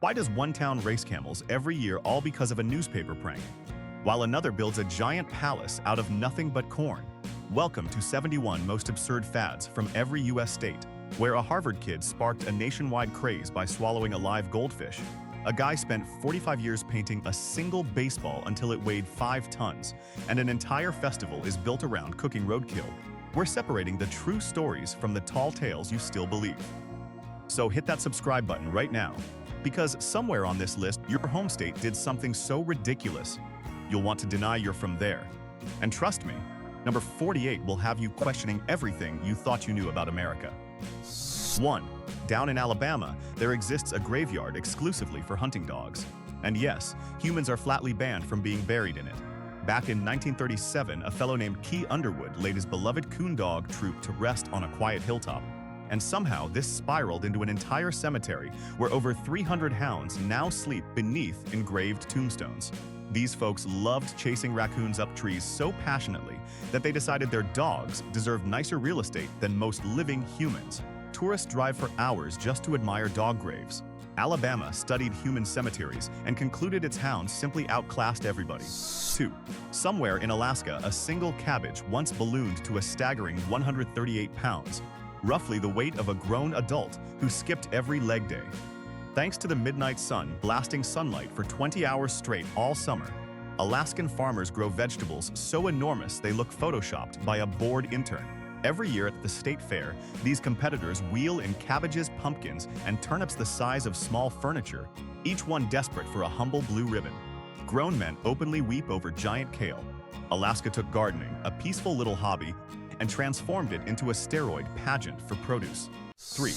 Why does one town race camels every year all because of a newspaper prank, while another builds a giant palace out of nothing but corn? Welcome to 71 Most Absurd Fads from every US state, where a Harvard kid sparked a nationwide craze by swallowing a live goldfish. A guy spent 45 years painting a single baseball until it weighed 5 tons, and an entire festival is built around cooking roadkill. We're separating the true stories from the tall tales you still believe. So hit that subscribe button right now, because somewhere on this list, your home state did something so ridiculous, you'll want to deny you're from there. And trust me, number 48 will have you questioning everything you thought you knew about America. 1. Down in Alabama, there exists a graveyard exclusively for hunting dogs. And yes, humans are flatly banned from being buried in it. Back in 1937, a fellow named Key Underwood laid his beloved coon dog Troop to rest on a quiet hilltop. And somehow this spiraled into an entire cemetery where over 300 hounds now sleep beneath engraved tombstones. These folks loved chasing raccoons up trees so passionately that they decided their dogs deserved nicer real estate than most living humans. Tourists drive for hours just to admire dog graves. Alabama studied human cemeteries and concluded its hounds simply outclassed everybody. 2. Somewhere in Alaska, a single cabbage once ballooned to a staggering 138 pounds, roughly the weight of a grown adult who skipped every leg day. Thanks to the midnight sun blasting sunlight for 20 hours straight all summer, Alaskan farmers grow vegetables so enormous they look photoshopped by a bored intern. Every year at the state fair, these competitors wheel in cabbages, pumpkins, and turnips the size of small furniture, each one desperate for a humble blue ribbon. Grown men openly weep over giant kale. Alaska took gardening, a peaceful little hobby, and transformed it into a steroid pageant for produce. 3.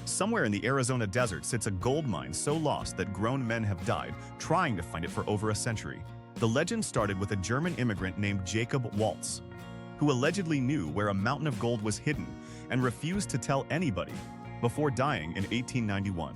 Somewhere in the Arizona desert sits a gold mine so lost that grown men have died trying to find it for over a century. The legend started with a German immigrant named Jacob Waltz, who allegedly knew where a mountain of gold was hidden and refused to tell anybody before dying in 1891.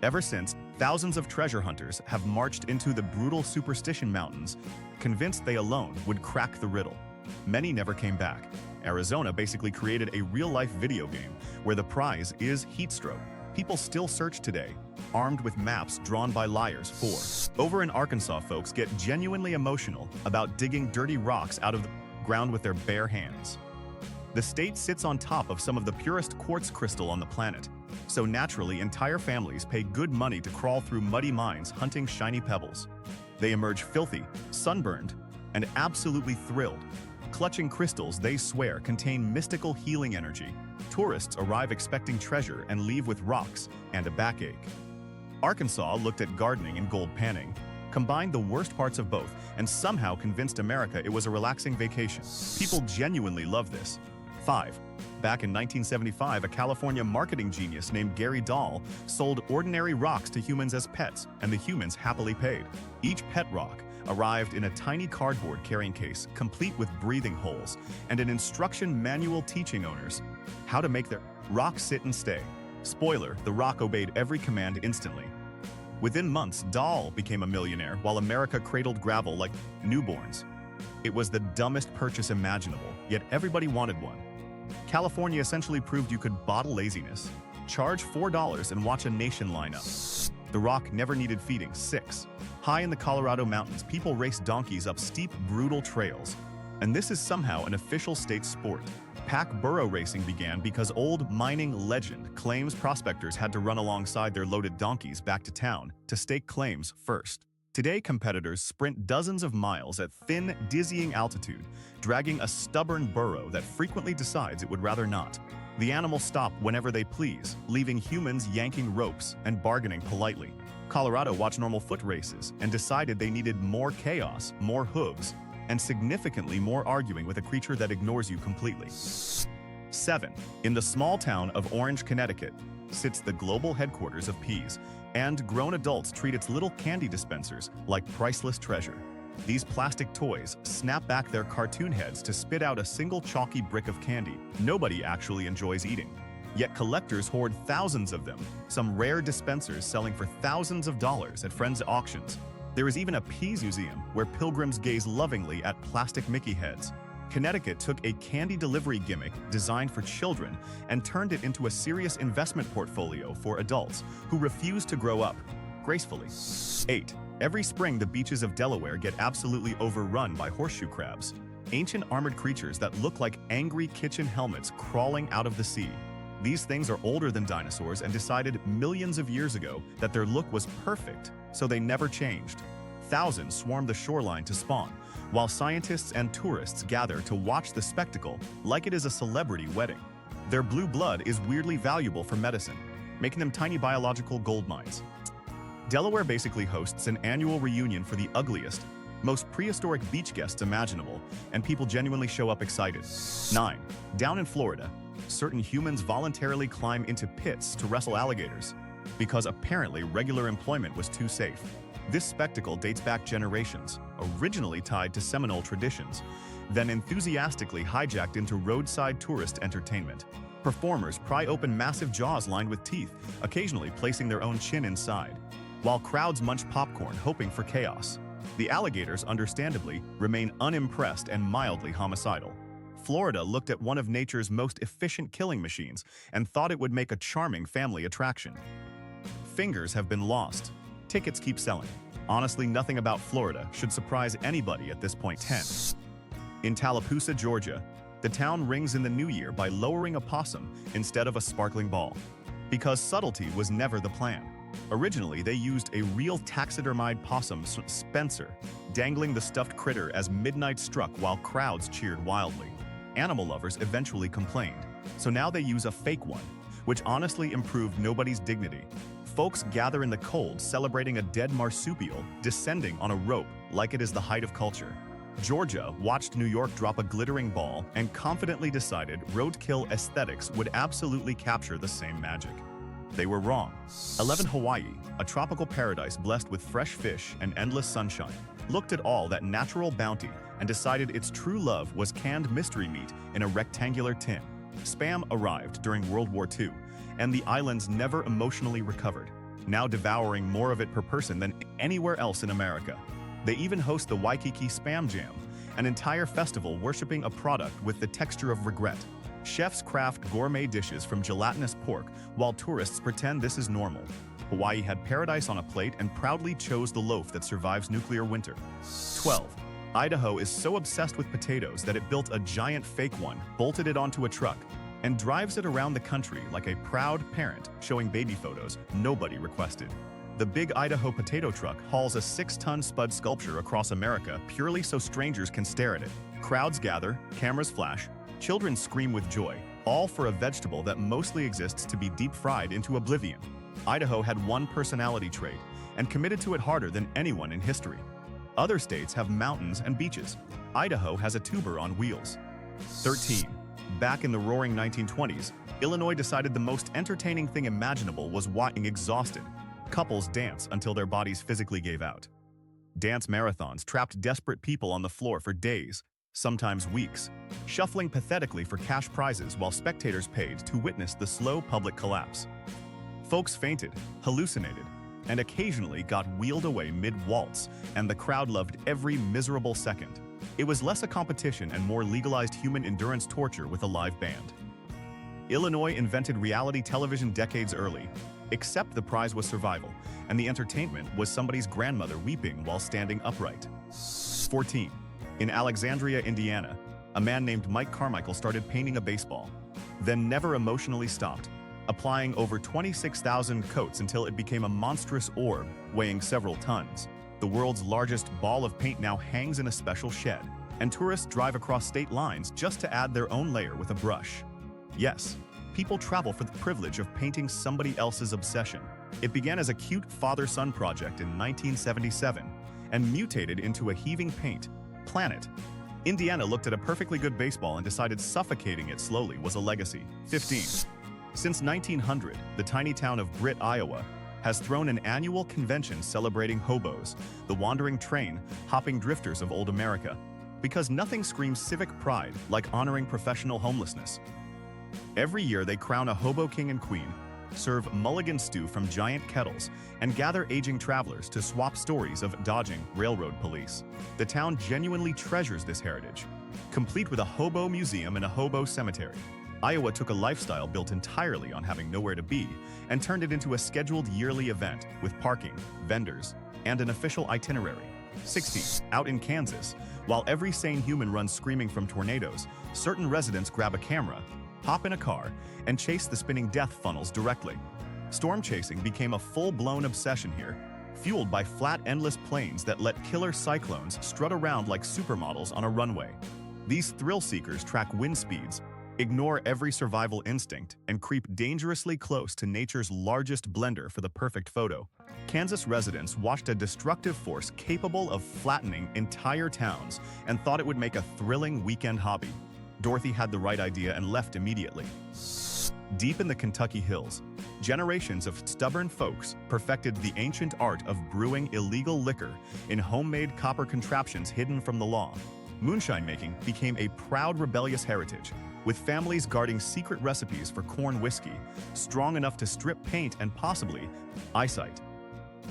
Ever since, thousands of treasure hunters have marched into the brutal Superstition Mountains, convinced they alone would crack the riddle. Many never came back. Arizona basically created a real-life video game where the prize is heat stroke. People still search today, armed with maps drawn by liars. 4. Over in Arkansas, folks get genuinely emotional about digging dirty rocks out of the ground with their bare hands. The state sits on top of some of the purest quartz crystal on the planet, so naturally entire families pay good money to crawl through muddy mines hunting shiny pebbles. They emerge filthy, sunburned, and absolutely thrilled, clutching crystals they swear contain mystical healing energy. Tourists arrive expecting treasure and leave with rocks and a backache. Arkansas looked at gardening and gold panning, combined the worst parts of both, and somehow convinced America it was a relaxing vacation. People genuinely love this. 5. Back in 1975, a California marketing genius named Gary Dahl sold ordinary rocks to humans as pets, and the humans happily paid. Each pet rock arrived in a tiny cardboard carrying case, complete with breathing holes, and an instruction manual teaching owners how to make their rock sit and stay. Spoiler, the rock obeyed every command instantly. Within months, Dahl became a millionaire while America cradled gravel like newborns. It was the dumbest purchase imaginable, yet everybody wanted one. California essentially proved you could bottle laziness, charge $4 and watch a nation line up. The rock never needed feeding. 6. High in the Colorado mountains, people race donkeys up steep, brutal trails. And this is somehow an official state sport. Pack burro racing began because old mining legend claims prospectors had to run alongside their loaded donkeys back to town to stake claims first. Today, competitors sprint dozens of miles at thin, dizzying altitude, dragging a stubborn burro that frequently decides it would rather not. The animals stop whenever they please, leaving humans yanking ropes and bargaining politely. Colorado watched normal foot races and decided they needed more chaos, more hooves, and significantly more arguing with a creature that ignores you completely. 7. In the small town of Orange, Connecticut, sits the global headquarters of peas, and grown adults treat its little candy dispensers like priceless treasure. These plastic toys snap back their cartoon heads to spit out a single chalky brick of candy nobody actually enjoys eating. Yet collectors hoard thousands of them, some rare dispensers selling for thousands of dollars at friends' auctions. There is even a peas museum where pilgrims gaze lovingly at plastic Mickey heads. Connecticut took a candy delivery gimmick designed for children and turned it into a serious investment portfolio for adults who refuse to grow up. gracefully. 8. Every spring, the beaches of Delaware get absolutely overrun by horseshoe crabs, ancient armored creatures that look like angry kitchen helmets crawling out of the sea. These things are older than dinosaurs and decided millions of years ago that their look was perfect, so they never changed. Thousands swarm the shoreline to spawn, while scientists and tourists gather to watch the spectacle like it is a celebrity wedding. Their blue blood is weirdly valuable for medicine, making them tiny biological gold mines. Delaware basically hosts an annual reunion for the ugliest, most prehistoric beach guests imaginable, and people genuinely show up excited. 9. Down in Florida, certain humans voluntarily climb into pits to wrestle alligators, because apparently regular employment was too safe. This spectacle dates back generations, originally tied to Seminole traditions, then enthusiastically hijacked into roadside tourist entertainment. Performers pry open massive jaws lined with teeth, occasionally placing their own chin inside, while crowds munch popcorn hoping for chaos. The alligators, understandably, remain unimpressed and mildly homicidal. Florida looked at one of nature's most efficient killing machines and thought it would make a charming family attraction. Fingers have been lost. Tickets keep selling. Honestly, nothing about Florida should surprise anybody at this point. 10. In Tallapoosa, Georgia, the town rings in the new year by lowering a possum instead of a sparkling ball, because subtlety was never the plan. Originally, they used a real taxidermied possum, Spencer, dangling the stuffed critter as midnight struck while crowds cheered wildly. Animal lovers eventually complained, so now they use a fake one, which honestly improved nobody's dignity. Folks gather in the cold celebrating a dead marsupial descending on a rope like it is the height of culture. Georgia watched New York drop a glittering ball and confidently decided roadkill aesthetics would absolutely capture the same magic. They were wrong. 11. Hawaii, a tropical paradise blessed with fresh fish and endless sunshine, looked at all that natural bounty and decided its true love was canned mystery meat in a rectangular tin. Spam arrived during World War II, and the islands never emotionally recovered, now devouring more of it per person than anywhere else in America. They even host the Waikiki Spam Jam, an entire festival worshiping a product with the texture of regret. Chefs craft gourmet dishes from gelatinous pork, while tourists pretend this is normal. Hawaii had paradise on a plate and proudly chose the loaf that survives nuclear winter. 12. Idaho is so obsessed with potatoes that it built a giant fake one, bolted it onto a truck, and drives it around the country like a proud parent showing baby photos nobody requested. The Big Idaho potato truck hauls a 6-ton spud sculpture across America purely so strangers can stare at it. Crowds gather, cameras flash, children scream with joy, all for a vegetable that mostly exists to be deep-fried into oblivion. Idaho had one personality trait and committed to it harder than anyone in history. Other states have mountains and beaches. Idaho has a tuber on wheels. 13. Back in the roaring 1920s, Illinois decided the most entertaining thing imaginable was watching exhausted couples dance until their bodies physically gave out. Dance marathons trapped desperate people on the floor for days, sometimes weeks, shuffling pathetically for cash prizes while spectators paid to witness the slow public collapse. Folks fainted, hallucinated, and occasionally got wheeled away mid-waltz, and the crowd loved every miserable second. It was less a competition and more legalized human endurance torture with a live band. Illinois invented reality television decades early, except the prize was survival, and the entertainment was somebody's grandmother weeping while standing upright. 14. In Alexandria, Indiana, a man named Mike Carmichael started painting a baseball, then never emotionally stopped, applying over 26,000 coats until it became a monstrous orb weighing several tons. The world's largest ball of paint now hangs in a special shed, and tourists drive across state lines just to add their own layer with a brush. Yes, people travel for the privilege of painting somebody else's obsession. It began as a cute father-son project in 1977 and mutated into a heaving paint, Planet. Indiana looked at a perfectly good baseball and decided suffocating it slowly was a legacy. 15. Since 1900, the tiny town of Britt, Iowa, has thrown an annual convention celebrating hobos, the wandering train, hopping drifters of old America, because nothing screams civic pride like honoring professional homelessness. Every year they crown a hobo king and queen, serve mulligan stew from giant kettles, and gather aging travelers to swap stories of dodging railroad police. The town genuinely treasures this heritage, complete with a hobo museum and a hobo cemetery. Iowa took a lifestyle built entirely on having nowhere to be and turned it into a scheduled yearly event with parking, vendors, and an official itinerary. 60. Out in Kansas, while every sane human runs screaming from tornadoes, certain residents grab a camera, hop in a car, and chase the spinning death funnels directly. Storm chasing became a full-blown obsession here, fueled by flat, endless plains that let killer cyclones strut around like supermodels on a runway. These thrill-seekers track wind speeds, ignore every survival instinct, and creep dangerously close to nature's largest blender for the perfect photo. Kansas residents watched a destructive force capable of flattening entire towns and thought it would make a thrilling weekend hobby. Dorothy had the right idea and left immediately. Deep in the Kentucky hills, generations of stubborn folks perfected the ancient art of brewing illegal liquor in homemade copper contraptions hidden from the law. Moonshine making became a proud rebellious heritage, with families guarding secret recipes for corn whiskey, strong enough to strip paint and possibly eyesight.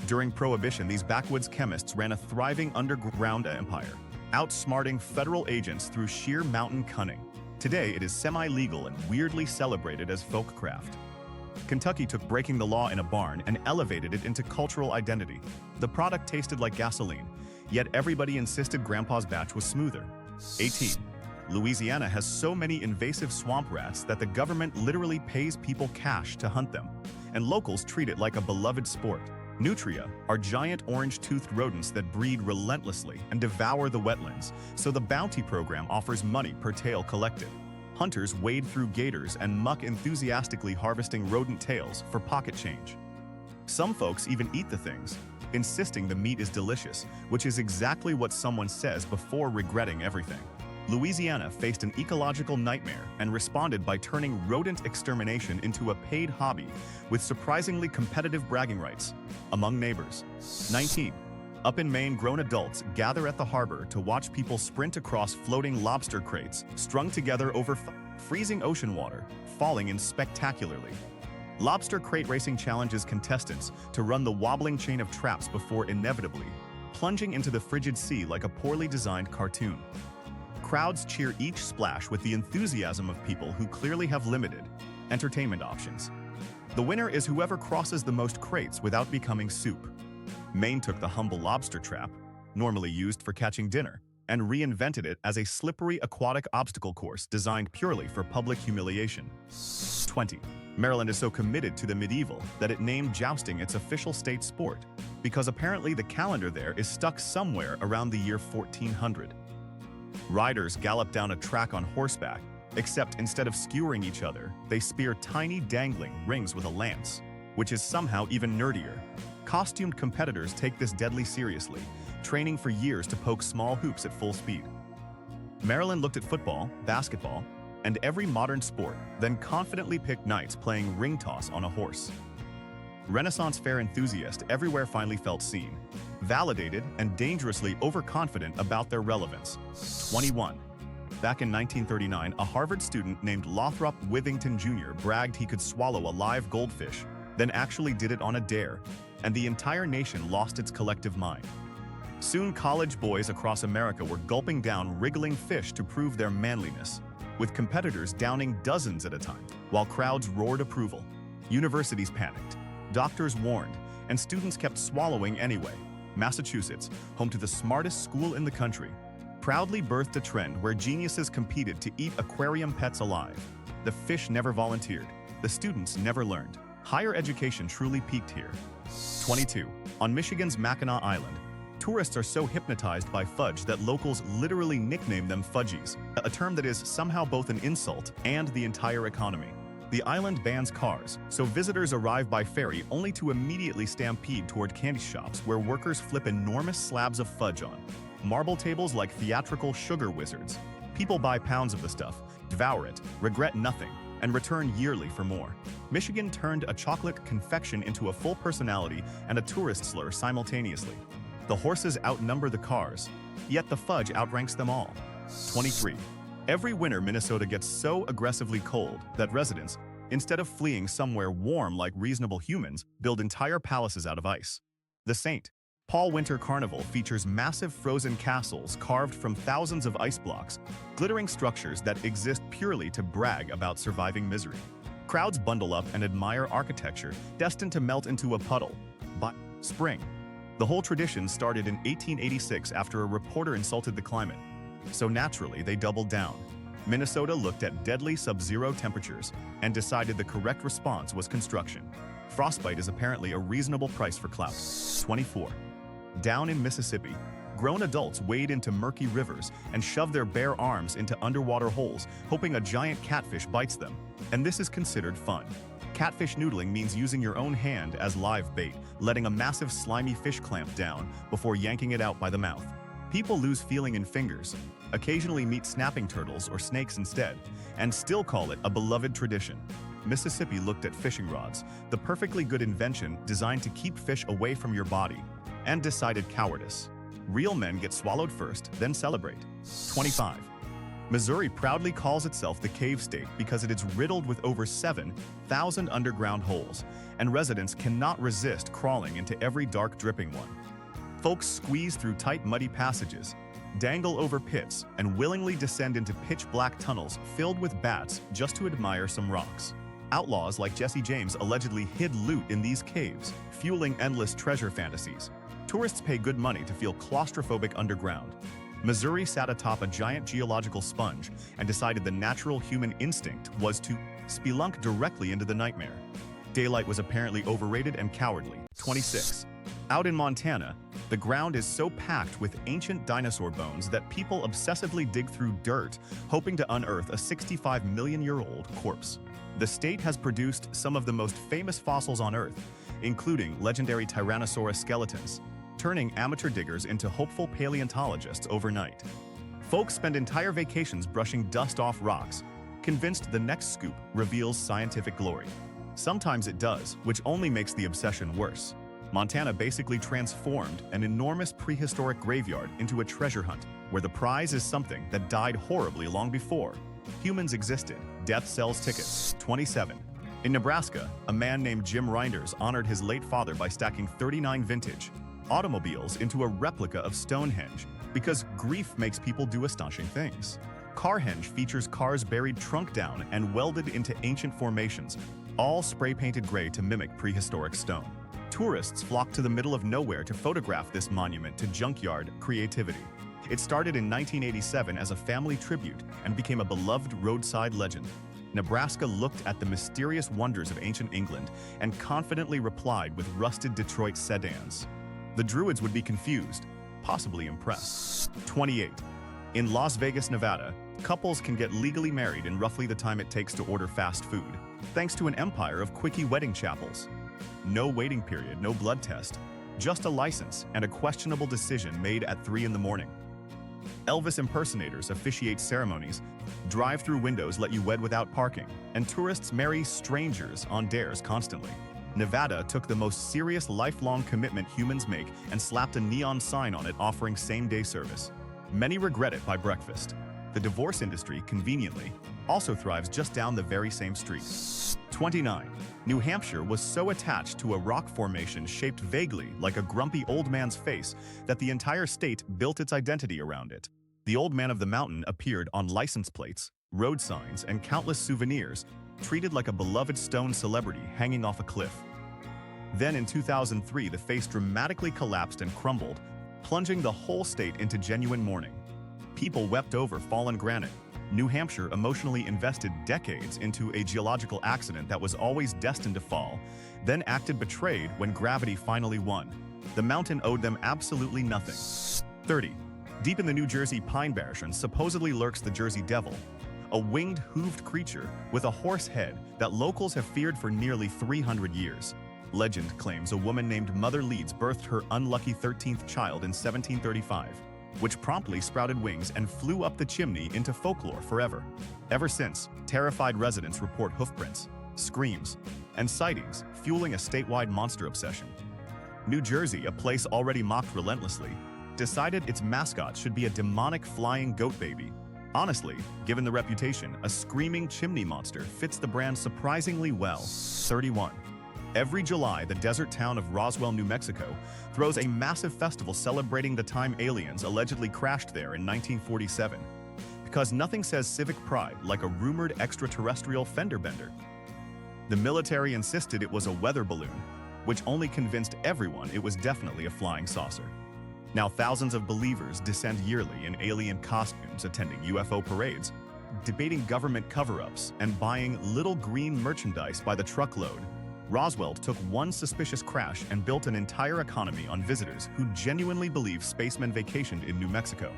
During Prohibition, these backwoods chemists ran a thriving underground empire, outsmarting federal agents through sheer mountain cunning. Today, it is semi-legal and weirdly celebrated as folk craft. Kentucky took breaking the law in a barn and elevated it into cultural identity. The product tasted like gasoline, yet everybody insisted Grandpa's batch was smoother. 18. Louisiana has so many invasive swamp rats that the government literally pays people cash to hunt them, and locals treat it like a beloved sport. Nutria are giant orange-toothed rodents that breed relentlessly and devour the wetlands, so the bounty program offers money per tail collected. Hunters wade through gators and muck enthusiastically harvesting rodent tails for pocket change. Some folks even eat the things, insisting the meat is delicious, which is exactly what someone says before regretting everything. Louisiana faced an ecological nightmare and responded by turning rodent extermination into a paid hobby with surprisingly competitive bragging rights among neighbors. 19. Up in Maine, grown adults gather at the harbor to watch people sprint across floating lobster crates strung together over freezing ocean water, falling in spectacularly. Lobster crate racing challenges contestants to run the wobbling chain of traps before inevitably plunging into the frigid sea like a poorly designed cartoon. Crowds cheer each splash with the enthusiasm of people who clearly have limited entertainment options. The winner is whoever crosses the most crates without becoming soup. Maine took the humble lobster trap, normally used for catching dinner, and reinvented it as a slippery aquatic obstacle course designed purely for public humiliation. 20. Maryland is so committed to the medieval that it named jousting its official state sport, because apparently the calendar there is stuck somewhere around the year 1400. Riders gallop down a track on horseback, except instead of skewering each other, they spear tiny dangling rings with a lance, which is somehow even nerdier. Costumed competitors take this deadly seriously, training for years to poke small hoops at full speed. Maryland looked at football, basketball, and every modern sport, then confidently picked knights playing ring toss on a horse. Renaissance fair enthusiasts everywhere finally felt seen, validated, and dangerously overconfident about their relevance. 21. Back in 1939, a Harvard student named Lothrop Withington Jr. bragged he could swallow a live goldfish, then actually did it on a dare, and the entire nation lost its collective mind. Soon, college boys across America were gulping down wriggling fish to prove their manliness, with competitors downing dozens at a time, while crowds roared approval. Universities panicked, doctors warned, and students kept swallowing anyway. Massachusetts, home to the smartest school in the country, proudly birthed a trend where geniuses competed to eat aquarium pets alive. The fish never volunteered. The students never learned. Higher education truly peaked here. 22. On Michigan's Mackinac Island, tourists are so hypnotized by fudge that locals literally nickname them fudgies, a term that is somehow both an insult and the entire economy. The island bans cars, so visitors arrive by ferry only to immediately stampede toward candy shops where workers flip enormous slabs of fudge on marble tables like theatrical sugar wizards. People buy pounds of the stuff, devour it, regret nothing, and return yearly for more. Michigan turned a chocolate confection into a full personality and a tourist slur simultaneously. The horses outnumber the cars, yet the fudge outranks them all. 23. Every winter, Minnesota gets so aggressively cold that residents, instead of fleeing somewhere warm like reasonable humans, build entire palaces out of ice. The Saint, Fall Winter Carnival features massive frozen castles carved from thousands of ice blocks, glittering structures that exist purely to brag about surviving misery. Crowds bundle up and admire architecture destined to melt into a puddle by spring. The whole tradition started in 1886 after a reporter insulted the climate. So naturally, they doubled down. Minnesota looked at deadly sub-zero temperatures and decided the correct response was construction. Frostbite is apparently a reasonable price for clout. 24. Down in Mississippi, grown adults wade into murky rivers and shove their bare arms into underwater holes, hoping a giant catfish bites them. And this is considered fun. Catfish noodling means using your own hand as live bait, letting a massive slimy fish clamp down before yanking it out by the mouth. People lose feeling in fingers, occasionally meet snapping turtles or snakes instead, and still call it a beloved tradition. Mississippi looked at fishing rods, the perfectly good invention designed to keep fish away from your body, and decided cowardice. Real men get swallowed first, then celebrate. 25. Missouri proudly calls itself the Cave State because it is riddled with over 7,000 underground holes, and residents cannot resist crawling into every dark, dripping one. Folks squeeze through tight, muddy passages, dangle over pits, and willingly descend into pitch-black tunnels filled with bats just to admire some rocks. Outlaws like Jesse James allegedly hid loot in these caves, fueling endless treasure fantasies. Tourists pay good money to feel claustrophobic underground. Missouri sat atop a giant geological sponge and decided the natural human instinct was to spelunk directly into the nightmare. Daylight was apparently overrated and cowardly. 26. Out in Montana, the ground is so packed with ancient dinosaur bones that people obsessively dig through dirt, hoping to unearth a 65-million-year-old corpse. The state has produced some of the most famous fossils on Earth, including legendary Tyrannosaurus skeletons, turning amateur diggers into hopeful paleontologists overnight. Folks spend entire vacations brushing dust off rocks, convinced the next scoop reveals scientific glory. Sometimes it does, which only makes the obsession worse. Montana basically transformed an enormous prehistoric graveyard into a treasure hunt, where the prize is something that died horribly long before humans existed. Death sells tickets. 27. In Nebraska, a man named Jim Reinders honored his late father by stacking 39 vintage automobiles into a replica of Stonehenge because grief makes people do astonishing things. Carhenge features cars buried trunk down and welded into ancient formations, all spray-painted gray to mimic prehistoric stone. Tourists flock to the middle of nowhere to photograph this monument to junkyard creativity. It started in 1987 as a family tribute and became a beloved roadside legend. Nebraska looked at the mysterious wonders of ancient England and confidently replied with rusted Detroit sedans. The Druids would be confused, possibly impressed. 28. In Las Vegas, Nevada, couples can get legally married in roughly the time it takes to order fast food, thanks to an empire of quickie wedding chapels. No waiting period, no blood test, just a license and a questionable decision made at 3 in the morning. Elvis impersonators officiate ceremonies, drive-through windows let you wed without parking, and tourists marry strangers on dares constantly. Nevada took the most serious lifelong commitment humans make and slapped a neon sign on it offering same-day service. Many regret it by breakfast. The divorce industry, conveniently, also thrives just down the very same street. 29. New Hampshire was so attached to a rock formation shaped vaguely like a grumpy old man's face that the entire state built its identity around it. The Old Man of the Mountain appeared on license plates, road signs, and countless souvenirs, treated like a beloved stone celebrity hanging off a cliff. Then in 2003, the face dramatically collapsed and crumbled, plunging the whole state into genuine mourning. People wept over fallen granite. New Hampshire emotionally invested decades into a geological accident that was always destined to fall, then acted betrayed when gravity finally won. The mountain owed them absolutely nothing. 30. Deep in the New Jersey Pine Barrens supposedly lurks the Jersey Devil, a winged, hooved creature with a horse head that locals have feared for nearly 300 years. Legend claims a woman named Mother Leeds birthed her unlucky 13th child in 1735, which promptly sprouted wings and flew up the chimney into folklore forever. Ever since, terrified residents report hoofprints, screams, and sightings, fueling a statewide monster obsession. New Jersey, a place already mocked relentlessly, decided its mascot should be a demonic flying goat baby. Honestly, given the reputation, a screaming chimney monster fits the brand surprisingly well. 31. Every July, the desert town of Roswell, New Mexico, throws a massive festival celebrating the time aliens allegedly crashed there in 1947. Because nothing says civic pride like a rumored extraterrestrial fender bender. The military insisted it was a weather balloon, which only convinced everyone it was definitely a flying saucer. Now thousands of believers descend yearly in alien costumes, attending UFO parades, debating government cover-ups, and buying little green merchandise by the truckload. Roswell took one suspicious crash and built an entire economy on visitors who genuinely believe spacemen vacationed in New Mexico.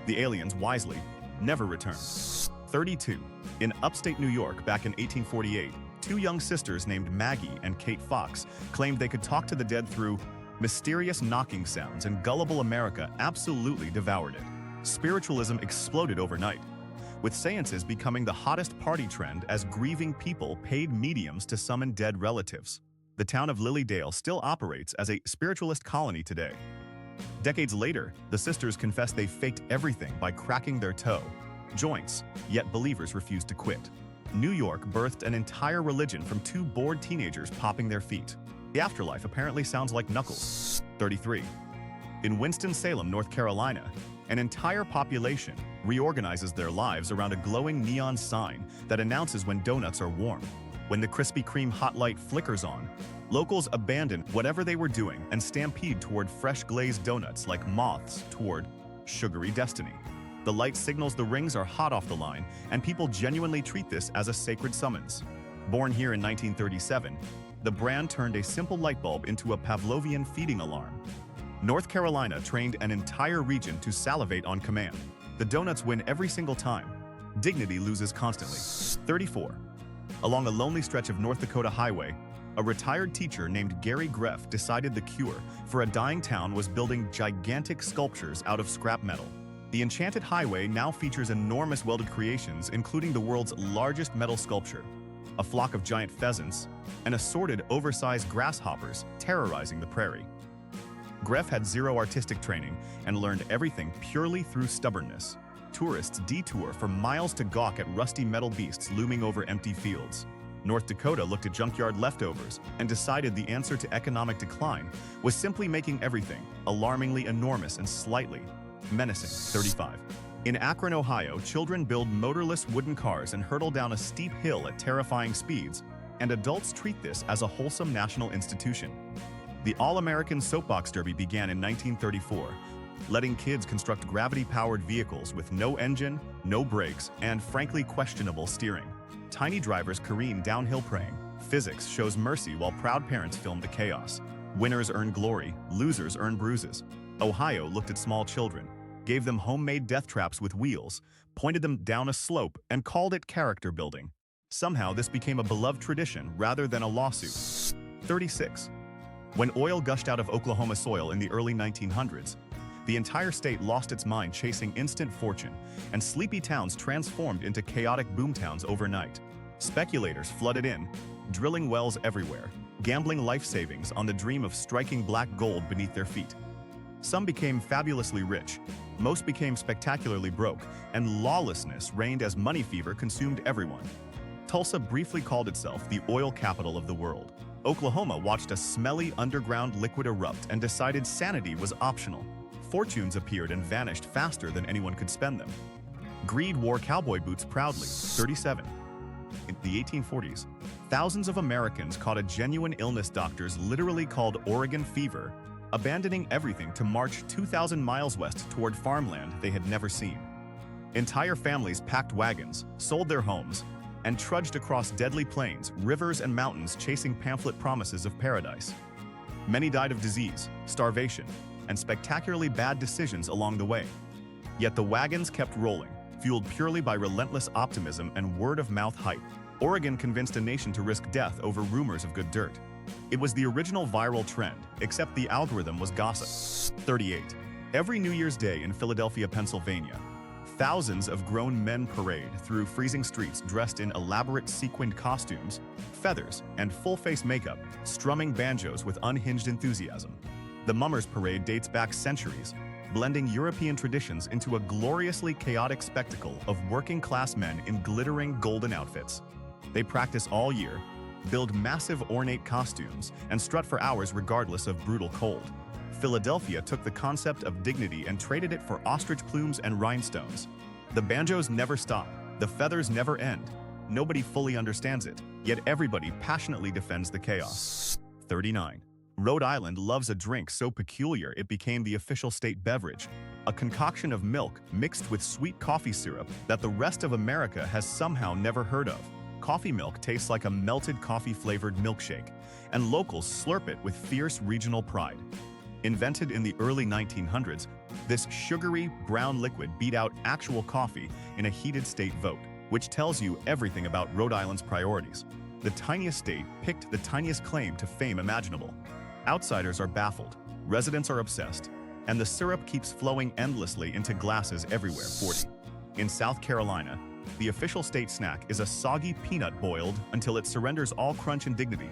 The aliens, wisely, never returned. 32. In upstate New York back in 1848, two young sisters named Maggie and Kate Fox claimed they could talk to the dead through mysterious knocking sounds, and gullible America absolutely devoured it. Spiritualism exploded overnight, with seances becoming the hottest party trend as grieving people paid mediums to summon dead relatives. The town of Lilydale still operates as a spiritualist colony today. Decades later, the sisters confessed they faked everything by cracking their toe joints, yet believers refused to quit. New York birthed an entire religion from two bored teenagers popping their feet. The afterlife apparently sounds like knuckles. 33. In Winston-Salem, North Carolina, an entire population reorganizes their lives around a glowing neon sign that announces when donuts are warm. When the Krispy Kreme hot light flickers on, locals abandon whatever they were doing and stampede toward fresh glazed donuts like moths toward sugary destiny. The light signals the rings are hot off the line, and people genuinely treat this as a sacred summons. Born here in 1937, the brand turned a simple light bulb into a Pavlovian feeding alarm. North Carolina trained an entire region to salivate on command. The donuts win every single time. Dignity loses constantly. 34. Along a lonely stretch of North Dakota highway, a retired teacher named Gary Greff decided the cure for a dying town was building gigantic sculptures out of scrap metal. The enchanted highway now features enormous welded creations, including the world's largest metal sculpture, a flock of giant pheasants, and assorted oversized grasshoppers terrorizing the prairie. Greff had zero artistic training and learned everything purely through stubbornness. Tourists detour for miles to gawk at rusty metal beasts looming over empty fields. North Dakota looked at junkyard leftovers and decided the answer to economic decline was simply making everything alarmingly enormous and slightly menacing. 35. In Akron, Ohio, children build motorless wooden cars and hurtle down a steep hill at terrifying speeds, and adults treat this as a wholesome national institution. The All-American Soapbox Derby began in 1934, letting kids construct gravity-powered vehicles with no engine, no brakes, and frankly questionable steering. Tiny drivers careen downhill praying. Physics shows mercy while proud parents film the chaos. Winners earn glory, losers earn bruises. Ohio looked at small children, gave them homemade death traps with wheels, pointed them down a slope, and called it character building. Somehow this became a beloved tradition rather than a lawsuit. 36. When oil gushed out of Oklahoma soil in the early 1900s, the entire state lost its mind chasing instant fortune, and sleepy towns transformed into chaotic boomtowns overnight. Speculators flooded in, drilling wells everywhere, gambling life savings on the dream of striking black gold beneath their feet. Some became fabulously rich, most became spectacularly broke, and lawlessness reigned as money fever consumed everyone. Tulsa briefly called itself the oil capital of the world. Oklahoma watched a smelly underground liquid erupt and decided sanity was optional. Fortunes appeared and vanished faster than anyone could spend them. Greed wore cowboy boots proudly. 37. In the 1840s, thousands of Americans caught a genuine illness doctors literally called Oregon fever, abandoning everything to march 2,000 miles west toward farmland they had never seen. Entire families packed wagons, sold their homes, and trudged across deadly plains, rivers, and mountains chasing pamphlet promises of paradise. Many died of disease, starvation, and spectacularly bad decisions along the way. Yet the wagons kept rolling, fueled purely by relentless optimism and word-of-mouth hype. Oregon convinced a nation to risk death over rumors of good dirt. It was the original viral trend, except the algorithm was gossip. 38. Every New Year's Day in Philadelphia, Pennsylvania, thousands of grown men parade through freezing streets dressed in elaborate sequined costumes, feathers, and full-face makeup, strumming banjos with unhinged enthusiasm. The Mummers Parade dates back centuries, blending European traditions into a gloriously chaotic spectacle of working-class men in glittering golden outfits. They practice all year, build massive ornate costumes, and strut for hours regardless of brutal cold. Philadelphia took the concept of dignity and traded it for ostrich plumes and rhinestones. The banjos never stop, the feathers never end. Nobody fully understands it, yet everybody passionately defends the chaos. 39. Rhode Island loves a drink so peculiar it became the official state beverage, a concoction of milk mixed with sweet coffee syrup that the rest of America has somehow never heard of. Coffee milk tastes like a melted coffee-flavored milkshake, and locals slurp it with fierce regional pride. Invented in the early 1900s, this sugary, brown liquid beat out actual coffee in a heated state vote, which tells you everything about Rhode Island's priorities. The tiniest state picked the tiniest claim to fame imaginable. Outsiders are baffled, residents are obsessed, and the syrup keeps flowing endlessly into glasses everywhere. 40. In South Carolina, the official state snack is a soggy peanut boiled until it surrenders all crunch and dignity.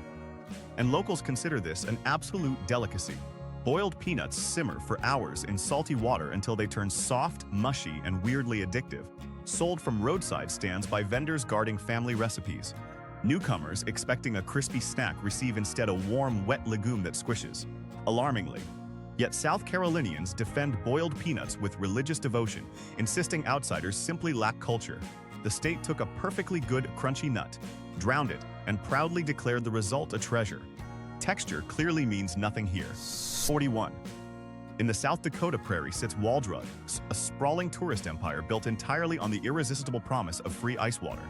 And locals consider this an absolute delicacy. Boiled peanuts simmer for hours in salty water until they turn soft, mushy, and weirdly addictive, sold from roadside stands by vendors guarding family recipes. Newcomers expecting a crispy snack receive instead a warm, wet legume that squishes. Alarmingly. Yet South Carolinians defend boiled peanuts with religious devotion, insisting outsiders simply lack culture. The state took a perfectly good, crunchy nut, drowned it, and proudly declared the result a treasure. Texture clearly means nothing here. 41. In the South Dakota prairie sits Waldrug, a sprawling tourist empire built entirely on the irresistible promise of free ice water.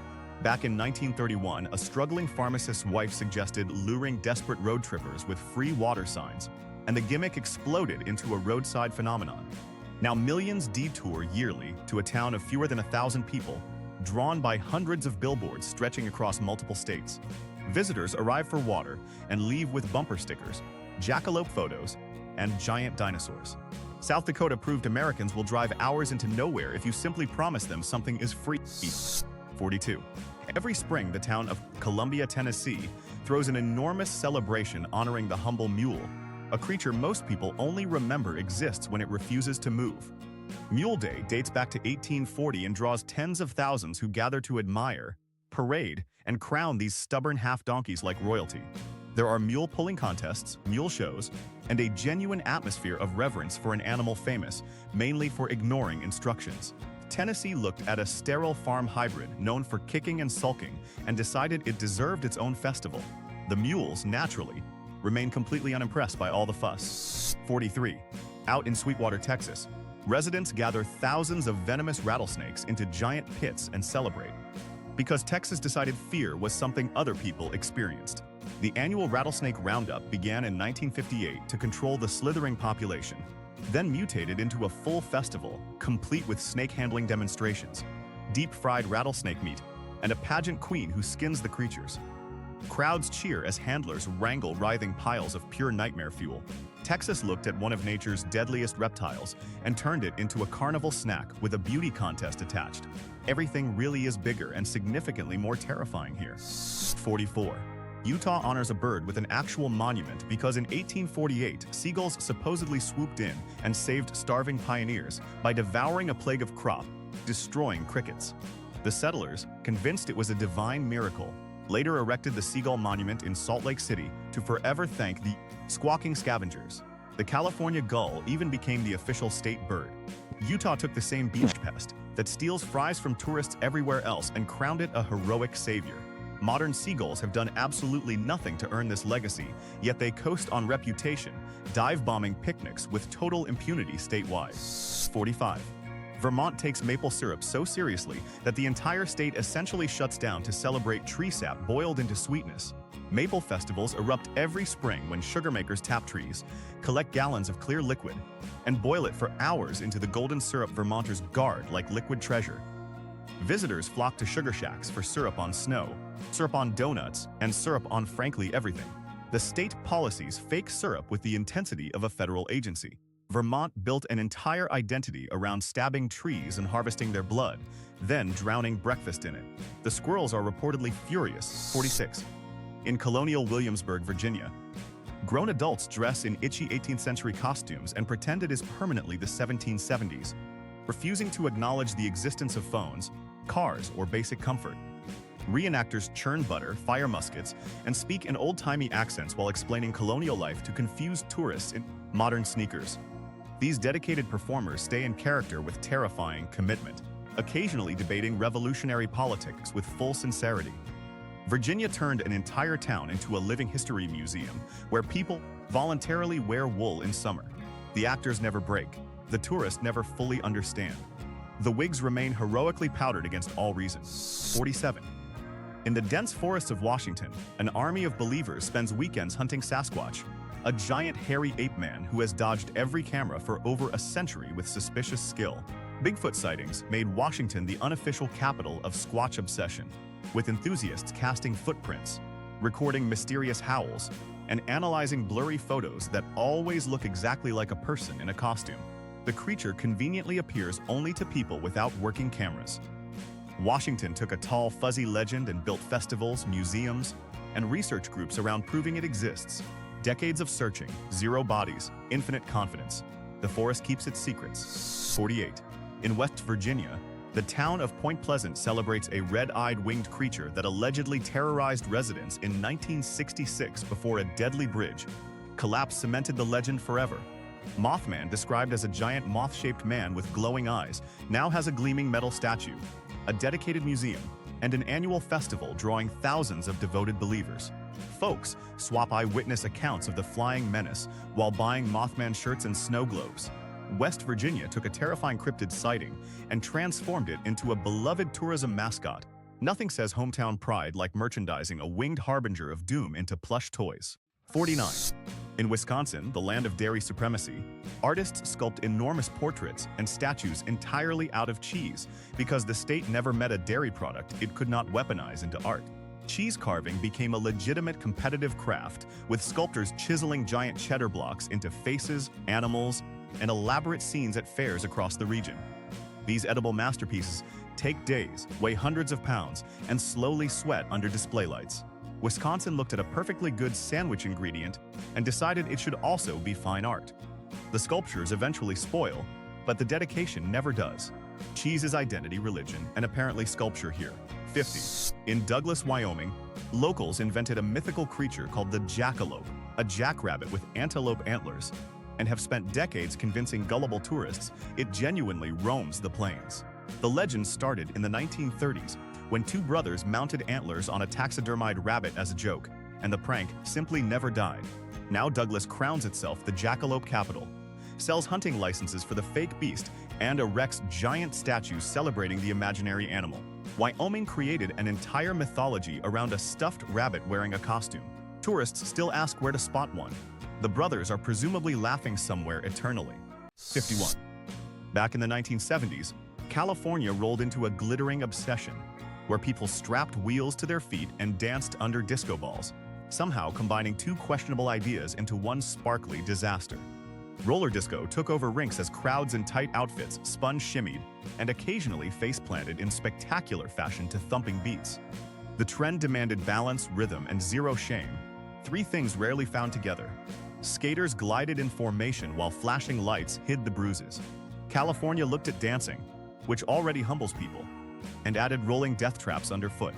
Back in 1931, a struggling pharmacist's wife suggested luring desperate road trippers with free water signs, and the gimmick exploded into a roadside phenomenon. Now millions detour yearly to a town of fewer than 1,000 people, drawn by hundreds of billboards stretching across multiple states. Visitors arrive for water and leave with bumper stickers, jackalope photos, and giant dinosaurs. South Dakota proved Americans will drive hours into nowhere if you simply promise them something is free. 42. Every spring, the town of Columbia, Tennessee, throws an enormous celebration honoring the humble mule, a creature most people only remember exists when it refuses to move. Mule Day dates back to 1840 and draws tens of thousands who gather to admire, parade, and crown these stubborn half-donkeys like royalty. There are mule pulling contests, mule shows, and a genuine atmosphere of reverence for an animal famous, mainly for ignoring instructions. Tennessee looked at a sterile farm hybrid known for kicking and sulking and decided it deserved its own festival. The mules, naturally, remain completely unimpressed by all the fuss. 43. Out in Sweetwater, Texas, residents gather thousands of venomous rattlesnakes into giant pits and celebrate. Because Texas decided fear was something other people experienced. The annual rattlesnake roundup began in 1958 to control the slithering population, then mutated into a full festival, complete with snake-handling demonstrations, deep-fried rattlesnake meat, and a pageant queen who skins the creatures. Crowds cheer as handlers wrangle writhing piles of pure nightmare fuel. Texas looked at one of nature's deadliest reptiles and turned it into a carnival snack with a beauty contest attached. Everything really is bigger and significantly more terrifying here. 44. Utah honors a bird with an actual monument because in 1848, seagulls supposedly swooped in and saved starving pioneers by devouring a plague of crop, destroying crickets. The settlers, convinced it was a divine miracle, later erected the Seagull Monument in Salt Lake City to forever thank the squawking scavengers. The California gull even became the official state bird. Utah took the same beach pest that steals fries from tourists everywhere else and crowned it a heroic savior. Modern seagulls have done absolutely nothing to earn this legacy, yet they coast on reputation, dive-bombing picnics with total impunity statewide. 45. Vermont takes maple syrup so seriously that the entire state essentially shuts down to celebrate tree sap boiled into sweetness. Maple festivals erupt every spring when sugar makers tap trees, collect gallons of clear liquid, and boil it for hours into the golden syrup Vermonters guard like liquid treasure. Visitors flock to sugar shacks for syrup on snow, syrup on donuts, and syrup on frankly everything. The state policies fake syrup with the intensity of a federal agency. Vermont built an entire identity around stabbing trees and harvesting their blood, then drowning breakfast in it. The squirrels are reportedly furious. 46. In colonial Williamsburg, Virginia, grown adults dress in itchy 18th century costumes and pretend it is permanently the 1770s, refusing to acknowledge the existence of phones, cars, or basic comfort. Reenactors churn butter, fire muskets, and speak in old-timey accents while explaining colonial life to confused tourists in modern sneakers. These dedicated performers stay in character with terrifying commitment, occasionally debating revolutionary politics with full sincerity. Virginia turned an entire town into a living history museum where people voluntarily wear wool in summer. The actors never break. The tourists never fully understand. The wigs remain heroically powdered against all reason. 47. In the dense forests of Washington, an army of believers spends weekends hunting Sasquatch, a giant hairy ape man who has dodged every camera for over a century with suspicious skill. Bigfoot sightings made Washington the unofficial capital of Squatch obsession, with enthusiasts casting footprints, recording mysterious howls, and analyzing blurry photos that always look exactly like a person in a costume. The creature conveniently appears only to people without working cameras. Washington took a tall, fuzzy legend and built festivals, museums, and research groups around proving it exists. Decades of searching, zero bodies, infinite confidence. The forest keeps its secrets. 48. In West Virginia, the town of Point Pleasant celebrates a red-eyed winged creature that allegedly terrorized residents in 1966 before a deadly bridge collapse cemented the legend forever. Mothman, described as a giant moth-shaped man with glowing eyes, now has a gleaming metal statue, a dedicated museum, and an annual festival drawing thousands of devoted believers. Folks swap eyewitness accounts of the flying menace while buying Mothman shirts and snow globes. West Virginia took a terrifying cryptid sighting and transformed it into a beloved tourism mascot. Nothing says hometown pride like merchandising a winged harbinger of doom into plush toys. 49. In Wisconsin, the land of dairy supremacy, artists sculpt enormous portraits and statues entirely out of cheese because the state never met a dairy product it could not weaponize into art. Cheese carving became a legitimate competitive craft, with sculptors chiseling giant cheddar blocks into faces, animals, and elaborate scenes at fairs across the region. These edible masterpieces take days, weigh hundreds of pounds, and slowly sweat under display lights. Wisconsin looked at a perfectly good sandwich ingredient and decided it should also be fine art. The sculptures eventually spoil, but the dedication never does. Cheese is identity, religion, and apparently sculpture here. 50. In Douglas, Wyoming, locals invented a mythical creature called the jackalope, a jackrabbit with antelope antlers, and have spent decades convincing gullible tourists it genuinely roams the plains. The legend started in the 1930s when two brothers mounted antlers on a taxidermied rabbit as a joke, and the prank simply never died. Now Douglas crowns itself the jackalope capital, sells hunting licenses for the fake beast, and erects giant statues celebrating the imaginary animal. Wyoming created an entire mythology around a stuffed rabbit wearing a costume. Tourists still ask where to spot one. The brothers are presumably laughing somewhere eternally. 51. Back in the 1970s, California rolled into a glittering obsession, where people strapped wheels to their feet and danced under disco balls, somehow combining two questionable ideas into one sparkly disaster. Roller disco took over rinks as crowds in tight outfits spun, shimmied, and occasionally face-planted in spectacular fashion to thumping beats. The trend demanded balance, rhythm, and zero shame, three things rarely found together. Skaters glided in formation while flashing lights hid the bruises. California looked at dancing, which already humbles people, and added rolling death traps underfoot.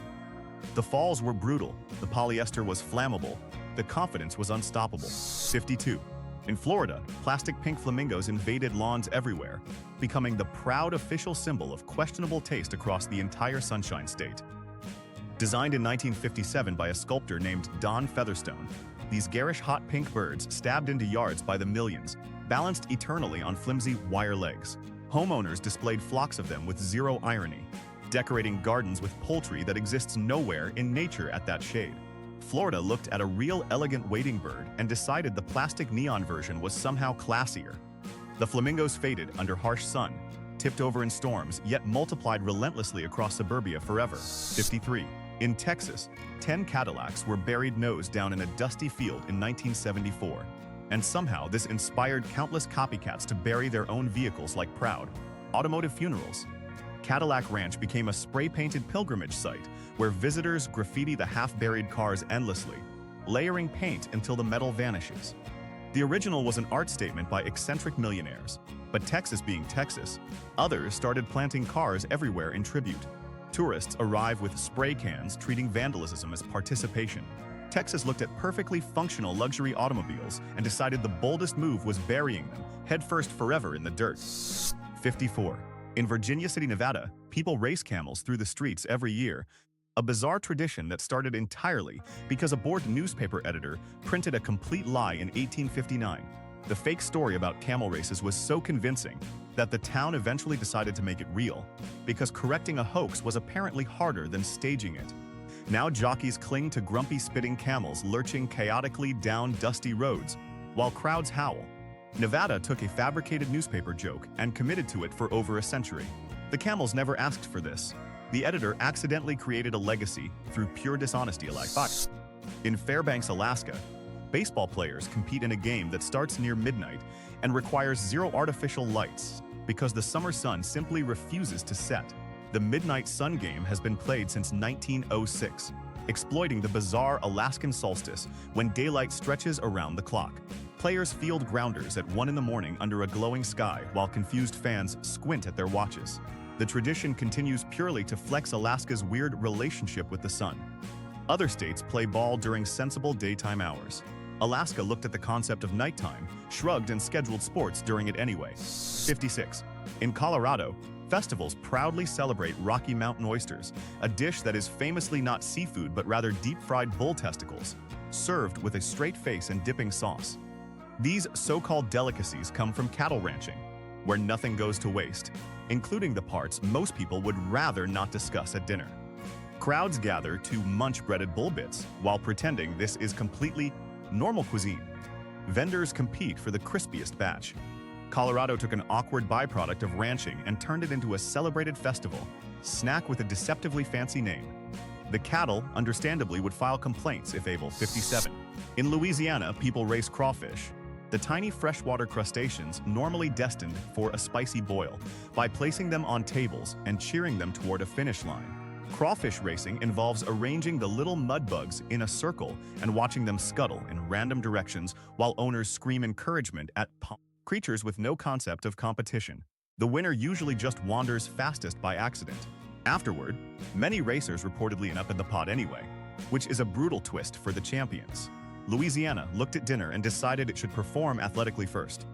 The falls were brutal, the polyester was flammable, the confidence was unstoppable. 52. In Florida, plastic pink flamingos invaded lawns everywhere, becoming the proud official symbol of questionable taste across the entire Sunshine State. Designed in 1957 by a sculptor named Don Featherstone, these garish hot pink birds stabbed into yards by the millions, balanced eternally on flimsy wire legs. Homeowners displayed flocks of them with zero irony, decorating gardens with poultry that exists nowhere in nature at that shade. Florida looked at a real elegant wading bird and decided the plastic neon version was somehow classier. The flamingos faded under harsh sun, tipped over in storms, yet multiplied relentlessly across suburbia forever. 53. In Texas, 10 Cadillacs were buried nose down in a dusty field in 1974, and somehow this inspired countless copycats to bury their own vehicles like proud automotive funerals. Cadillac Ranch became a spray-painted pilgrimage site where visitors graffiti the half-buried cars endlessly, layering paint until the metal vanishes. The original was an art statement by eccentric millionaires, but Texas being Texas, others started planting cars everywhere in tribute. Tourists arrive with spray cans, treating vandalism as participation. Texas looked at perfectly functional luxury automobiles and decided the boldest move was burying them, headfirst forever in the dirt. 54. In Virginia City, Nevada, people race camels through the streets every year, a bizarre tradition that started entirely because a bored newspaper editor printed a complete lie in 1859. The fake story about camel races was so convincing that the town eventually decided to make it real, because correcting a hoax was apparently harder than staging it. Now jockeys cling to grumpy spitting camels lurching chaotically down dusty roads, while crowds howl. Nevada took a fabricated newspaper joke and committed to it for over a century. The camels never asked for this. The editor accidentally created a legacy through pure dishonesty. In Fairbanks, Alaska, baseball players compete in a game that starts near midnight and requires zero artificial lights because the summer sun simply refuses to set. The Midnight Sun game has been played since 1906, exploiting the bizarre Alaskan solstice when daylight stretches around the clock. Players field grounders at 1 in the morning under a glowing sky while confused fans squint at their watches. The tradition continues purely to flex Alaska's weird relationship with the sun. Other states play ball during sensible daytime hours. Alaska looked at the concept of nighttime, shrugged, and scheduled sports during it anyway. 56. In Colorado, festivals proudly celebrate Rocky Mountain oysters, a dish that is famously not seafood but rather deep-fried bull testicles, served with a straight face and dipping sauce. These so-called delicacies come from cattle ranching, where nothing goes to waste, including the parts most people would rather not discuss at dinner. Crowds gather to munch breaded bull bits while pretending this is completely normal cuisine. Vendors compete for the crispiest batch. Colorado took an awkward byproduct of ranching and turned it into a celebrated festival, snack with a deceptively fancy name. The cattle, understandably, would file complaints if able. 57. In Louisiana, people race crawfish, the tiny freshwater crustaceans normally destined for a spicy boil, by placing them on tables and cheering them toward a finish line. Crawfish racing involves arranging the little mud bugs in a circle and watching them scuttle in random directions while owners scream encouragement at creatures with no concept of competition. The winner usually just wanders fastest by accident. Afterward, many racers reportedly end up in the pot anyway, which is a brutal twist for the champions. Louisiana looked at dinner and decided it should perform athletically first.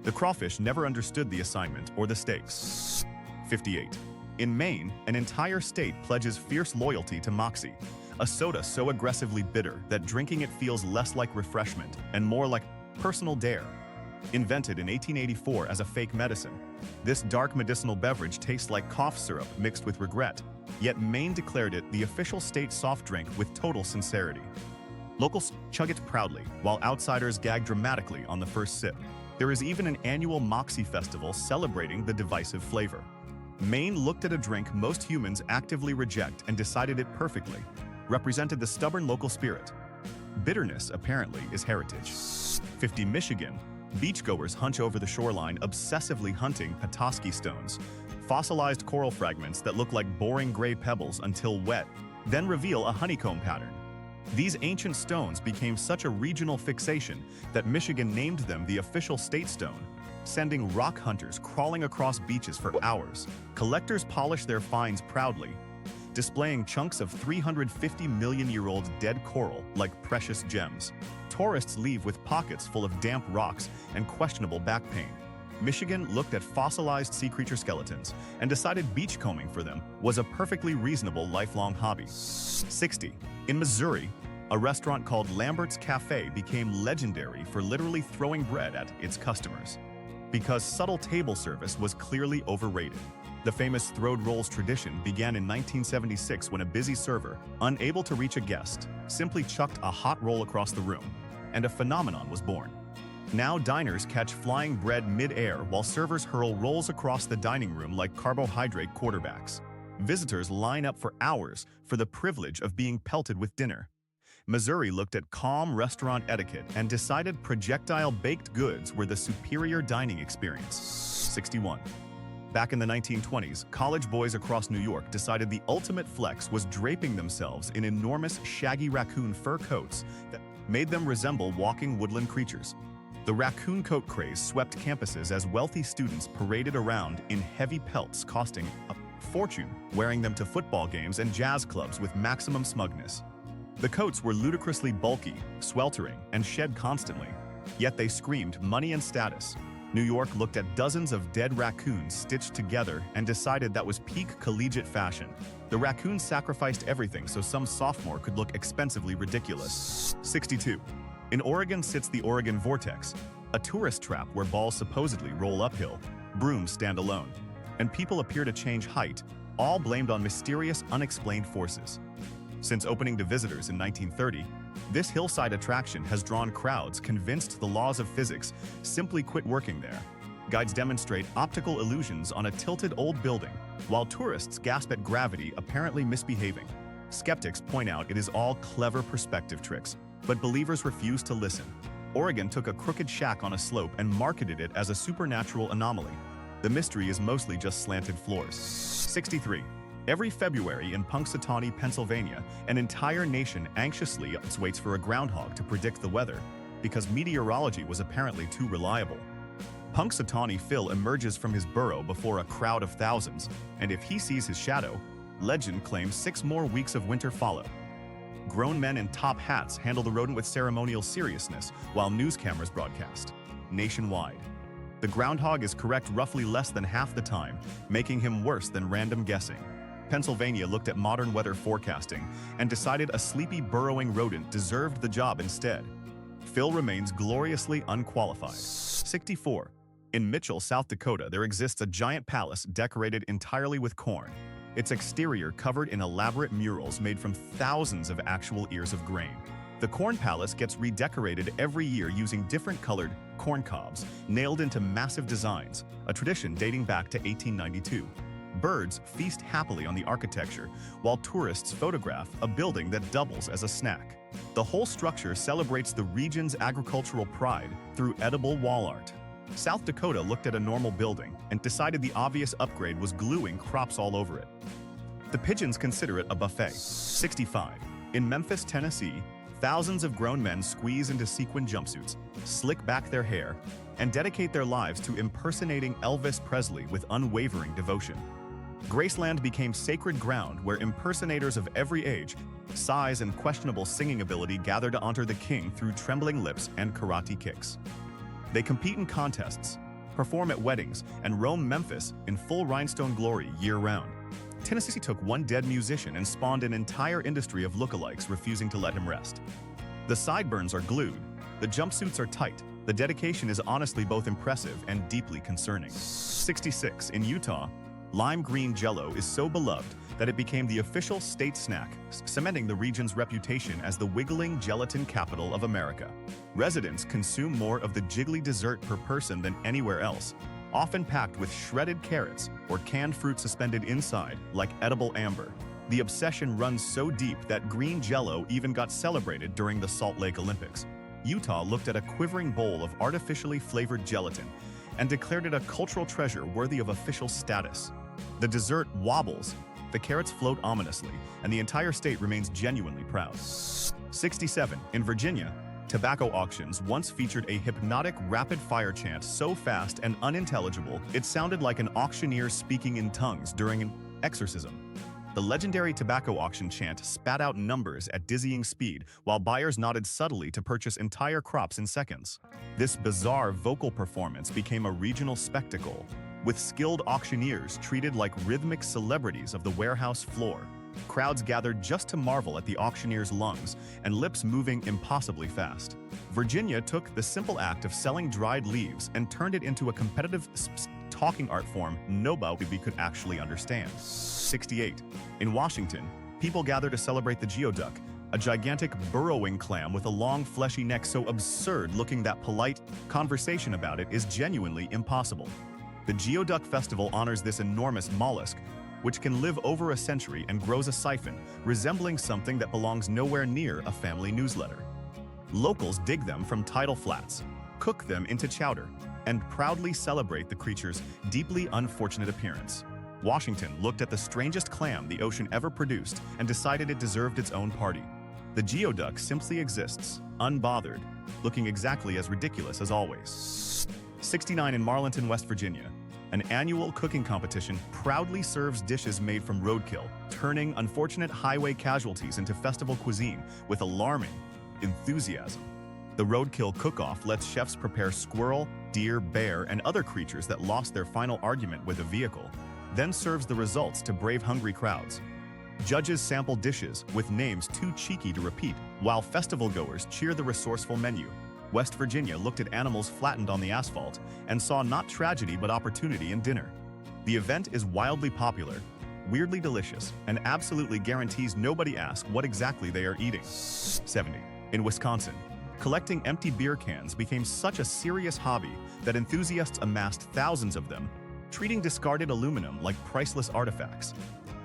The crawfish never understood the assignment or the stakes. 58. In Maine, an entire state pledges fierce loyalty to Moxie, a soda so aggressively bitter that drinking it feels less like refreshment and more like personal dare. Invented in 1884 as a fake medicine, this dark medicinal beverage tastes like cough syrup mixed with regret, yet Maine declared it the official state soft drink with total sincerity. Locals chug it proudly, while outsiders gag dramatically on the first sip. There is even an annual Moxie festival celebrating the divisive flavor. Maine looked at a drink most humans actively reject and decided it perfectly, represented the stubborn local spirit. Bitterness, apparently, is heritage. 50. Michigan. Beachgoers hunch over the shoreline, obsessively hunting Petoskey stones, fossilized coral fragments that look like boring gray pebbles until wet, then reveal a honeycomb pattern. These ancient stones became such a regional fixation that Michigan named them the official state stone, sending rock hunters crawling across beaches for hours. Collectors polish their finds proudly, displaying chunks of 350-million-year-old dead coral like precious gems. Tourists leave with pockets full of damp rocks and questionable back pain. Michigan looked at fossilized sea creature skeletons and decided beachcombing for them was a perfectly reasonable lifelong hobby. 60. In Missouri, a restaurant called Lambert's Cafe became legendary for literally throwing bread at its customers, because subtle table service was clearly overrated. The famous throwed rolls tradition began in 1976 when a busy server, unable to reach a guest, simply chucked a hot roll across the room, and a phenomenon was born. Now diners catch flying bread mid-air while servers hurl rolls across the dining room like carbohydrate quarterbacks. Visitors line up for hours for the privilege of being pelted with dinner. Missouri looked at calm restaurant etiquette and decided projectile baked goods were the superior dining experience. 61. Back in the 1920s, college boys across New York decided the ultimate flex was draping themselves in enormous shaggy raccoon fur coats that made them resemble walking woodland creatures. The raccoon coat craze swept campuses as wealthy students paraded around in heavy pelts costing fortune wearing them to football games and jazz clubs with maximum smugness. The coats were ludicrously bulky, sweltering, and shed constantly, yet they screamed money and status. New York looked at dozens of dead raccoons stitched together and decided that was peak collegiate fashion. The raccoons sacrificed everything so some sophomore could look expensively ridiculous. 62. In Oregon sits the Oregon Vortex, a tourist trap where balls supposedly roll uphill, brooms stand alone, and people appear to change height, all blamed on mysterious, unexplained forces. Since opening to visitors in 1930, this hillside attraction has drawn crowds convinced the laws of physics simply quit working there. Guides demonstrate optical illusions on a tilted old building, while tourists gasp at gravity apparently misbehaving. Skeptics point out it is all clever perspective tricks, but believers refuse to listen. Oregon took a crooked shack on a slope and marketed it as a supernatural anomaly. The mystery is mostly just slanted floors. 63. Every February in Punxsutawney, Pennsylvania, an entire nation anxiously waits for a groundhog to predict the weather because meteorology was apparently too reliable. Punxsutawney Phil emerges from his burrow before a crowd of thousands, and if he sees his shadow, legend claims 6 more weeks of winter follow. Grown men in top hats handle the rodent with ceremonial seriousness while news cameras broadcast nationwide. The groundhog is correct roughly less than half the time, making him worse than random guessing. Pennsylvania looked at modern weather forecasting and decided a sleepy burrowing rodent deserved the job instead. Phil remains gloriously unqualified. 64. In Mitchell, South Dakota, there exists a giant palace decorated entirely with corn, its exterior covered in elaborate murals made from thousands of actual ears of grain. The corn palace gets redecorated every year using different colored corn cobs nailed into massive designs, a tradition dating back to 1892. Birds feast happily on the architecture, while tourists photograph a building that doubles as a snack. The whole structure celebrates the region's agricultural pride through edible wall art. South Dakota looked at a normal building and decided the obvious upgrade was gluing crops all over it. The pigeons consider it a buffet. 65. In Memphis, Tennessee, thousands of grown men squeeze into sequin jumpsuits, slick back their hair, and dedicate their lives to impersonating Elvis Presley with unwavering devotion. Graceland became sacred ground where impersonators of every age, size, and questionable singing ability gather to honor the king through trembling lips and karate kicks. They compete in contests, perform at weddings, and roam Memphis in full rhinestone glory year-round. Tennessee took one dead musician and spawned an entire industry of lookalikes refusing to let him rest. The sideburns are glued, the jumpsuits are tight, the dedication is honestly both impressive and deeply concerning. 66. In Utah, lime green Jell-O is so beloved that it became the official state snack, cementing the region's reputation as the wiggling gelatin capital of America. Residents consume more of the jiggly dessert per person than anywhere else, often packed with shredded carrots or canned fruit suspended inside like edible amber. The obsession runs so deep that green Jell-O even got celebrated during the Salt Lake Olympics. Utah looked at a quivering bowl of artificially flavored gelatin and declared it a cultural treasure worthy of official status. The dessert wobbles, the carrots float ominously, and the entire state remains genuinely proud. 67. In Virginia, tobacco auctions once featured a hypnotic rapid-fire chant so fast and unintelligible it sounded like an auctioneer speaking in tongues during an exorcism. The legendary tobacco auction chant spat out numbers at dizzying speed while buyers nodded subtly to purchase entire crops in seconds. This bizarre vocal performance became a regional spectacle, with skilled auctioneers treated like rhythmic celebrities of the warehouse floor. Crowds gathered just to marvel at the auctioneer's lungs and lips moving impossibly fast. Virginia took the simple act of selling dried leaves and turned it into a competitive talking art form nobody could actually understand. 68. In Washington, people gather to celebrate the geoduck, a gigantic burrowing clam with a long fleshy neck so absurd-looking that polite conversation about it is genuinely impossible. The Geoduck Festival honors this enormous mollusk, which can live over a century and grows a siphon, resembling something that belongs nowhere near a family newsletter. Locals dig them from tidal flats, cook them into chowder, and proudly celebrate the creature's deeply unfortunate appearance. Washington looked at the strangest clam the ocean ever produced and decided it deserved its own party. The geoduck simply exists, unbothered, looking exactly as ridiculous as always. 69. In Marlinton, West Virginia, an annual cooking competition proudly serves dishes made from roadkill, turning unfortunate highway casualties into festival cuisine with alarming enthusiasm. The roadkill cook-off lets chefs prepare squirrel, deer, bear, and other creatures that lost their final argument with a vehicle, then serves the results to brave hungry crowds. Judges sample dishes with names too cheeky to repeat, while festival-goers cheer the resourceful menu. West Virginia looked at animals flattened on the asphalt and saw not tragedy but opportunity in dinner. The event is wildly popular, weirdly delicious, and absolutely guarantees nobody asks what exactly they are eating. 70. In Wisconsin, collecting empty beer cans became such a serious hobby that enthusiasts amassed thousands of them, treating discarded aluminum like priceless artifacts.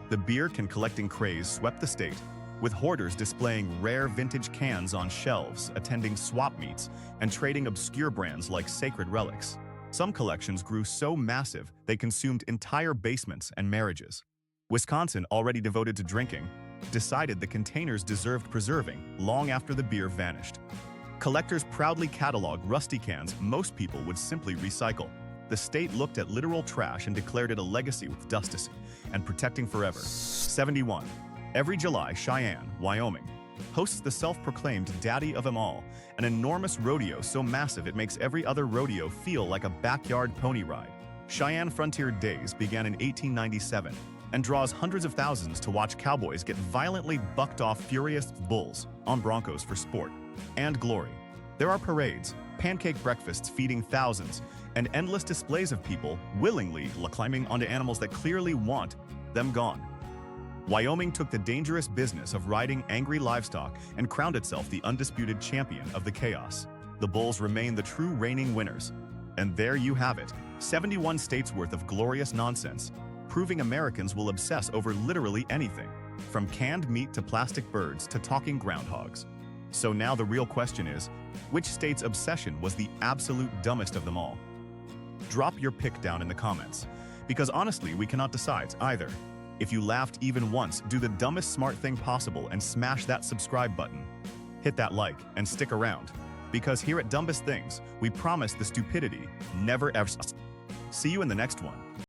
The beer can collecting craze swept the state, with hoarders displaying rare vintage cans on shelves, attending swap meets, and trading obscure brands like sacred relics. Some collections grew so massive they consumed entire basements and marriages. Wisconsin, already devoted to drinking, decided the containers deserved preserving long after the beer vanished. Collectors proudly cataloged rusty cans most people would simply recycle. The state looked at literal trash and declared it a legacy with dusty and protecting forever. 71. Every July, Cheyenne, Wyoming, hosts the self-proclaimed daddy of them all, an enormous rodeo so massive it makes every other rodeo feel like a backyard pony ride. Cheyenne Frontier Days began in 1897 and draws hundreds of thousands to watch cowboys get violently bucked off furious bulls on broncos for sport and glory. There are parades, pancake breakfasts feeding thousands, and endless displays of people willingly climbing onto animals that clearly want them gone. Wyoming took the dangerous business of riding angry livestock and crowned itself the undisputed champion of the chaos. The bulls remain the true reigning winners. And there you have it, 71 states worth of glorious nonsense, proving Americans will obsess over literally anything, from canned meat to plastic birds to talking groundhogs. So now the real question is, which state's obsession was the absolute dumbest of them all? Drop your pick down in the comments, because honestly, we cannot decide either. If you laughed even once, do the dumbest smart thing possible and smash that subscribe button. Hit that like and stick around, because here at Dumbest Things, we promise the stupidity never ever. See you in the next one.